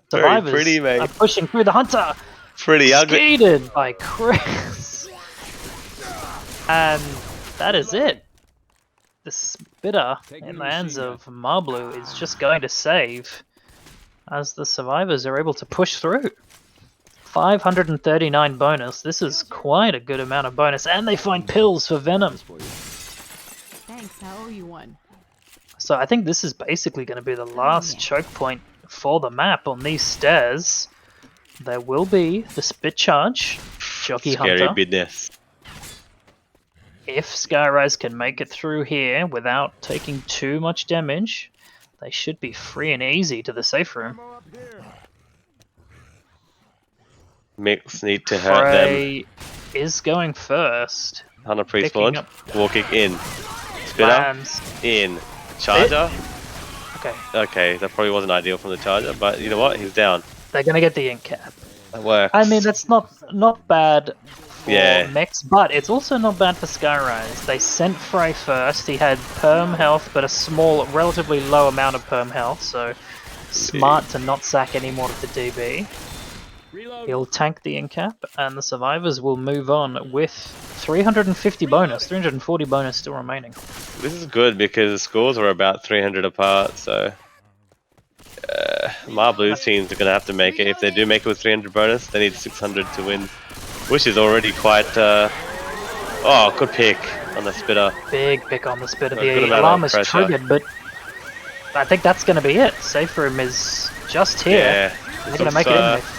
Very Survivors pretty, mate. are pushing through the Hunter. Pretty ugly. Skated by Chris. And that is it. The spitter in the hands of Marblue is just going to save as the survivors are able to push through. 539 bonus. This is quite a good amount of bonus. And they find pills for Venom. Thanks, I owe you one. So I think this is basically going to be the last choke point for the map on these stairs. There will be the spit charge Jockey Scary Hunter. business. If Skyrise can make it through here without taking too much damage, they should be free and easy to the safe room. Ammo up here. Mix need to hurt them. Frey is going first. Hunter picking pre-spawn. up- Walking in. Spitter. Lands. In. Charger. Okay, Okay, that probably wasn't ideal from the charger, but you know what? He's down. they're gonna get the in-cap. That works. I mean, that's not bad for Yeah. Mix, but it's also not bad for Skyrise. They sent Frey first. He had perm health, but a small, relatively low amount of perm health, so smart to not sack any more of the DB. He'll tank the in-cap, and the survivors will move on with 350 bonus, 340 bonus still remaining. This is good because the scores are about 300 apart, so my Blues teams are going to have to make it. If they do make it with 300 bonus, they need 600 to win, which is already quite... oh, good pick on the spitter. Big pick on the spitter. A good The amount alarm of is pressure. triggered, but I think that's going to be it. Safe room is just here. Yeah. They're going to make it in with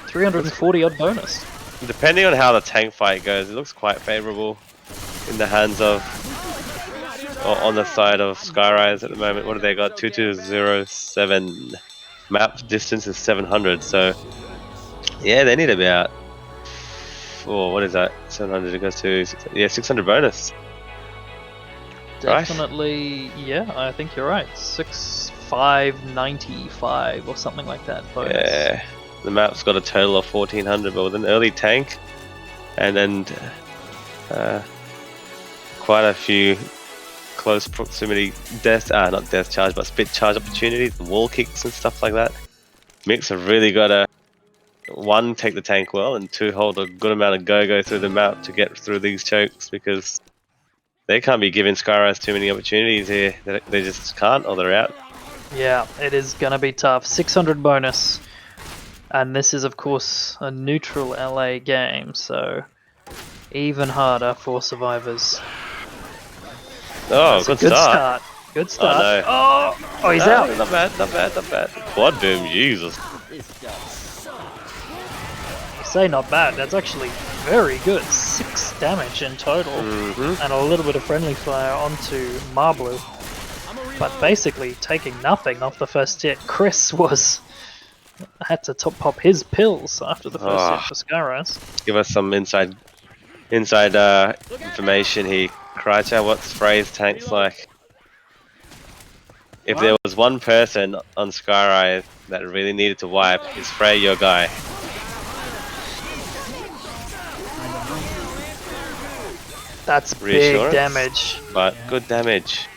340 odd bonus. Depending on how the tank fight goes, it looks quite favourable in the hands of... or on the side of Skyrise at the moment. What have they got? 2207. Map distance is 700, so... yeah, they need about... oh, what is that? 700, it goes to... 600 bonus. Right. Definitely, yeah, I think you're right. 6,595 or something like that bonus. Yeah. The map's got a total of 1400, but with an early tank and then quite a few close proximity not death charge, but spit charge opportunities, wall kicks and stuff like that. Mix have really got to, one, take the tank well, and two, hold a good amount of go through the map to get through these chokes, because they can't be giving Skyrise too many opportunities here. They just can't, or they're out. Yeah, it is going to be tough. 600 bonus. And this is, of course, a neutral LA game, so even harder for survivors. Oh, That's a good start. Good start. no. Oh, he's out. Not bad, not bad, not bad. Quad boom, Jesus. You say not bad, that's actually very good. 6 damage in total, and a little bit of friendly fire onto Marblu. But basically taking nothing off the first hit. Chris had to pop his pills after the first hit for Skyrise. Give us some inside information here. Krycha, what's Frey's tanks like? If there was one person on Skyrise that really needed to wipe, is Frey your guy? That's big Reassurance? damage. But good damage.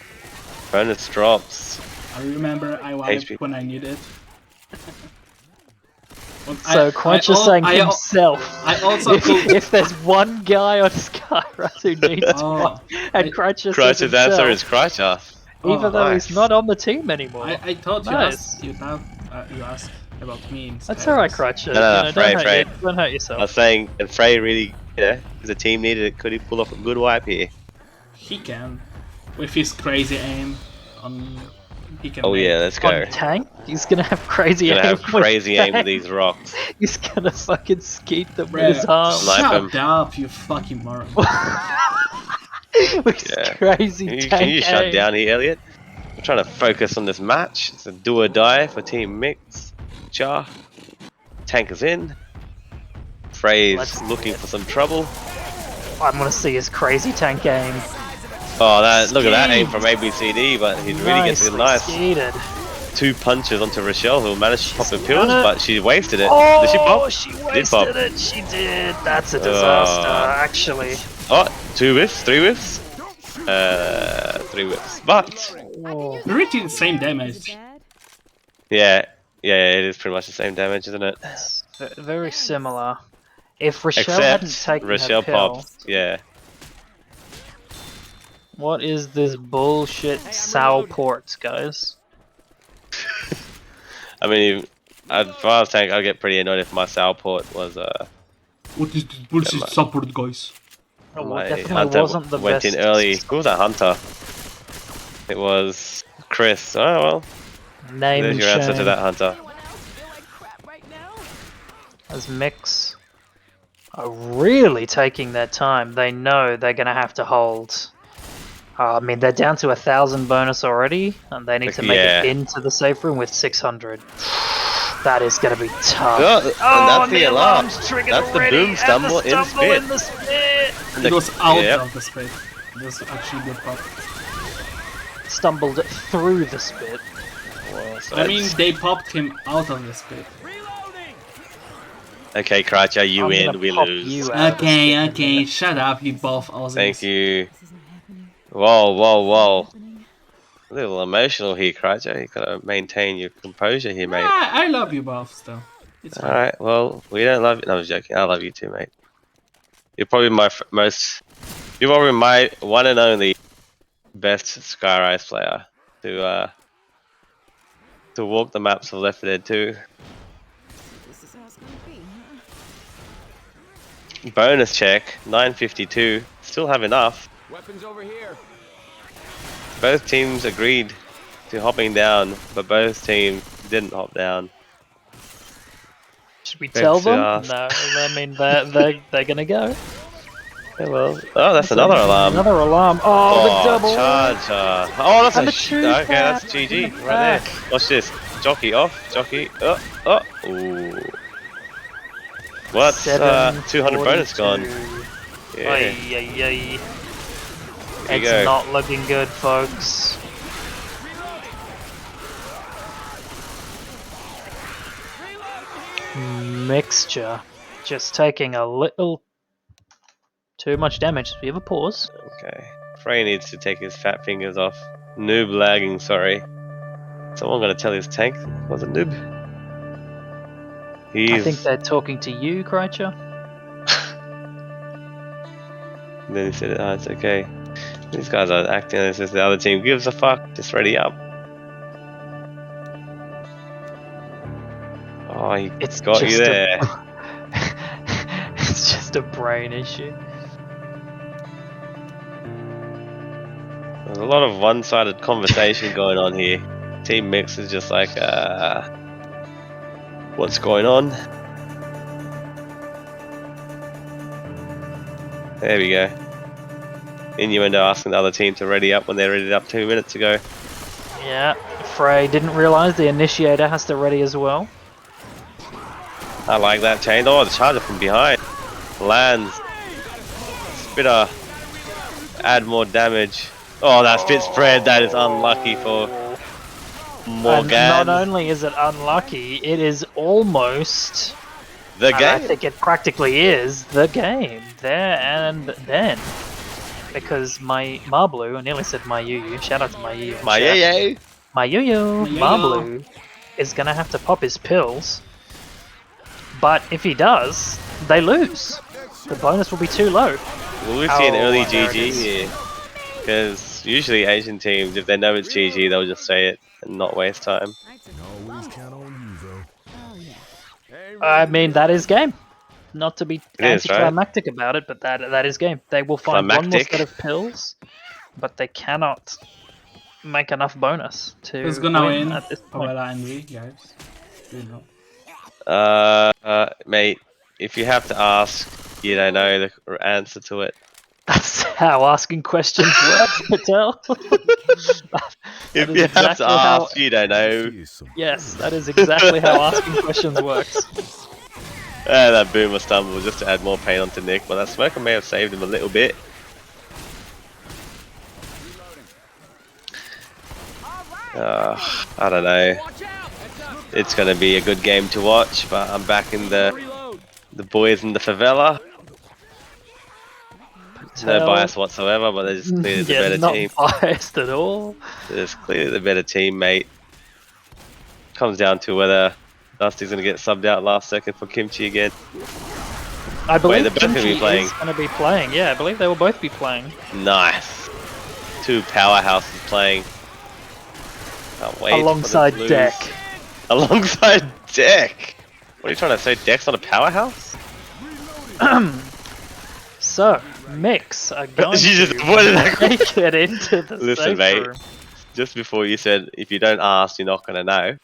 Bonus drops. I remember I wiped HP. when I needed. So Quench is saying himself. I also if there's one guy on Skyrise who needs to Oh. wipe, and Quench says Krycha's answer is himself, Krycha. even though nice. he's not on the team anymore. I thought you Nice. asked you asked about me. That's alright, Crutch. No, Frey. Don't hurt I yourself. was saying, and Frey really, if the team needed it, could he pull off a good wipe here? He can, with his crazy aim. He can. Oh make- yeah, let's go. On tank, he's gonna have crazy Gonna aim. have crazy aim with tank. these rocks. He's gonna fucking skeet them Bruh, with his arm. Snipe Shut him. up, you fucking moron. with his Yeah. crazy Can tank you shut aim. down here, Elliot? We're trying to focus on this match. It's a do or die for Team Mix. Jar. Tank is in. Frey's Let's looking for some trouble. I'm gonna see his crazy tank aim. Oh, look at that aim from ABCD, but he really gets it nice. Skeeted. 2 punches onto Rochelle, who managed to pop the pills, done it. but she wasted it. Oh, Did she pop? she Did pop. wasted it. She did. That's a disaster, actually. Oh, 2 whiffs, 3 whiffs. 3 whiffs. But, Oh. They're really the same damage. Dad? yeah, it is pretty much the same damage, isn't it? It's very similar. If Rochelle hadn't Except taken Rochelle her pill, popped, yeah. what is this bullshit sow ports, guys? I mean, if I was tank, I'd get pretty annoyed if my Salport was What is this bullshit support, guys? Oh, well, my it definitely Hunter wasn't the went best. in early. Who was that Hunter? It was Chris. Oh well, Name there's and your answer to shame. that, Hunter. I feel like crap right now. As Mix are really taking their time. They know they're going to have to hold. I mean, they're down to 1,000 bonus already, and they need to make Yeah. it into the safe room with 600. That is going to be tough. Oh, and that's the alarm. alarm's triggered That's the already, boom and stumble the in stumble spit. in the spit. It was out Yep. of the spit. It was actually good pop. Stumbled through the spit. Well, so I mean, it's- they popped him out of the spit. okay, Crutcher, you I'm win, gonna we pop lose. you out of the Okay, spit in a okay, minute. shut up, you both Aussies. Thank you. This isn't happening. Whoa, whoa, whoa. Happening. A little emotional here, Crutcher. You gotta maintain your composure here, mate. I love you both still. It's fine. Alright, well, we don't love you. No, I was joking. I love you too, mate. You're probably my You're probably my one and only best Skyrise player to walk the maps of Left 4 Dead 2. This is how it's gonna be, huh? Bonus check, 952. Still have enough. Weapons over here. Both teams agreed to hopping down, but both teams didn't hop down. Should we tell Let's them? ask. No, I mean they're gonna go. Yeah, well, oh, that's another alarm. Another alarm. Oh, the double. charger. Oh, that's And a the two okay. That's pack. GG And the right pack. there. Watch this. Jockey off. Jockey. Ooh. What's 200 bonus gone? 742. Yeah. Ay, ay, ay. Here you It's go. not looking good, folks. MixTURE just taking a little too much damage. Do you have a pause? Okay. Frey needs to take his fat fingers off. Noob lagging. Sorry. Someone gonna tell his tank was a noob. He's. I think they're talking to you, Kreitcher. And then he said, "Oh, it's okay. These guys are acting as if the other team gives a fuck. Just ready up." Oh, he It's got you just there. It's just a brain issue. There's a lot of one-sided conversation going on here. Team Mix is just like, what's going on? There we go. Innuendo asking the other team to ready up when they readied up 2 minutes ago. Yeah, Frey didn't realise the initiator has to ready as well. I like that chain. Oh, the charger from behind. Lands. Spitter. Add more damage. Oh, that spit spread. That is unlucky for Morgan. And not only is it unlucky, it is almost The and I game. think it practically is the game there and then. Because my Marblu, I nearly said my Yu-Yu, shout out to my Yu-Yu. My yeah. My Yu-Yu, My Marblu, is gonna have to pop his pills. But if he does, they lose. The bonus will be too low. Will we see an Oh, early there it GG is. here? Because usually Asian teams, if they know it's GG, they'll just say it and not waste time. Always count on you, though. Oh yeah. I mean, that is game. Not to be It is, right? anticlimactic about it, but that is game. They will find one more Climactic. set of pills, but they cannot make enough bonus to Who's gonna win? at this point. Pavela and we, guys. You know. Mate, if you have to ask, you don't know the answer to it. That's how asking questions work, Patel. If is you have to exactly how- ask, you don't know. Here's some Yes, that is exactly how asking questions works. That boomer stumble was just to add more pain onto Nick, but that smoker may have saved him a little bit. I don't know. It's going to be a good game to watch, but I'm backing the boys in the favela. No Patel- bias whatsoever, but they're just clearly the yeah, better not team. biased at all. They're just clearly the better team, mate. Comes down to whether Dusty's going to get subbed out last second for Kimchi again. I believe they're both gonna be Kimchi playing. is going to be playing. Yeah, I believe they will both be playing. Nice. Two powerhouses playing. Can't wait for them to Alongside lose. Deck. Alongside Deck. What are you trying to say? Deck's not a powerhouse? So, Mix are going She just to avoided that make it into the Listen, safe mate. room. Just before you said, if you don't ask, you're not going to know.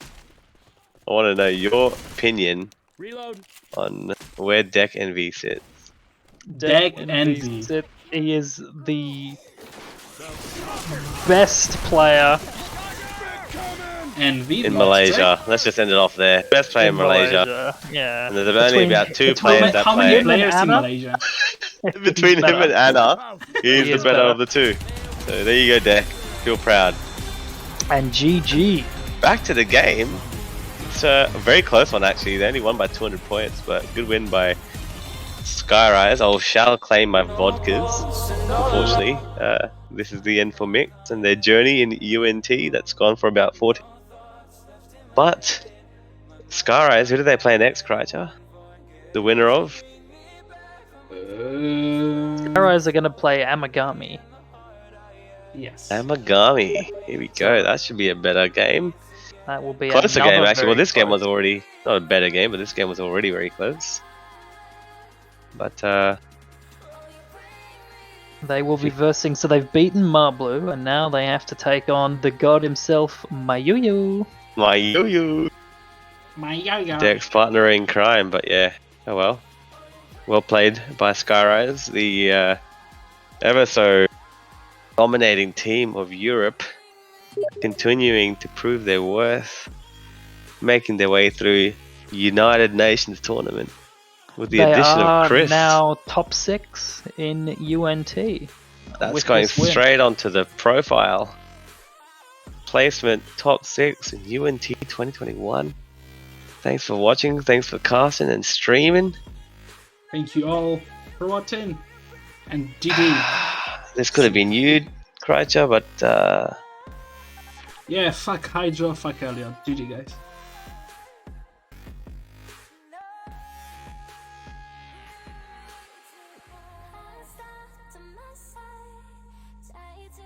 I want to know your opinion on where Deck Envy sits. Deck Envy. He is the best player Envy In lost Malaysia. Let's just end it off there. Best player in Malaysia. Yeah. And there's only about two players that How many play. players in Anna? Malaysia? Between him and Anna, he's He the is better better. of the two. So there you go, Deck. Feel proud. And GG. Back to the game. It's a very close one, actually. They only won by 200 points, but good win by Skyrise. I shall claim my vodkas. Unfortunately, this is the end for Mix and their journey in UNT. That's gone for about 40. But Skyrise, who do they play next, Krycha? The winner of? Skyrise are going to play Amagami. Yes. Amagami. Here we go. That should be a better game. That will be Closer another game, actually. Well, very this game close. was already not a better game, but this game was already very close. But They will be versing, so they've beaten Marblu, and now they have to take on the god himself, Mayuyu. my yo-yo. My yo-yo. Deck's partner in crime, but yeah. Oh well. Well played by Skyrise, the ever so dominating team of Europe, continuing to prove their worth, making their way through United Nations tournament with the They addition are of Chris. now top 6 in UNT. That's with going this win. straight onto the profile. Placement top 6 in UNT 2021. Thanks for watching, thanks for casting and streaming. Thank you all for watching. And GG. This could have been you, Krycha, but Yeah, fuck Hydra, fuck Elliot. GG, guys. To my side, try to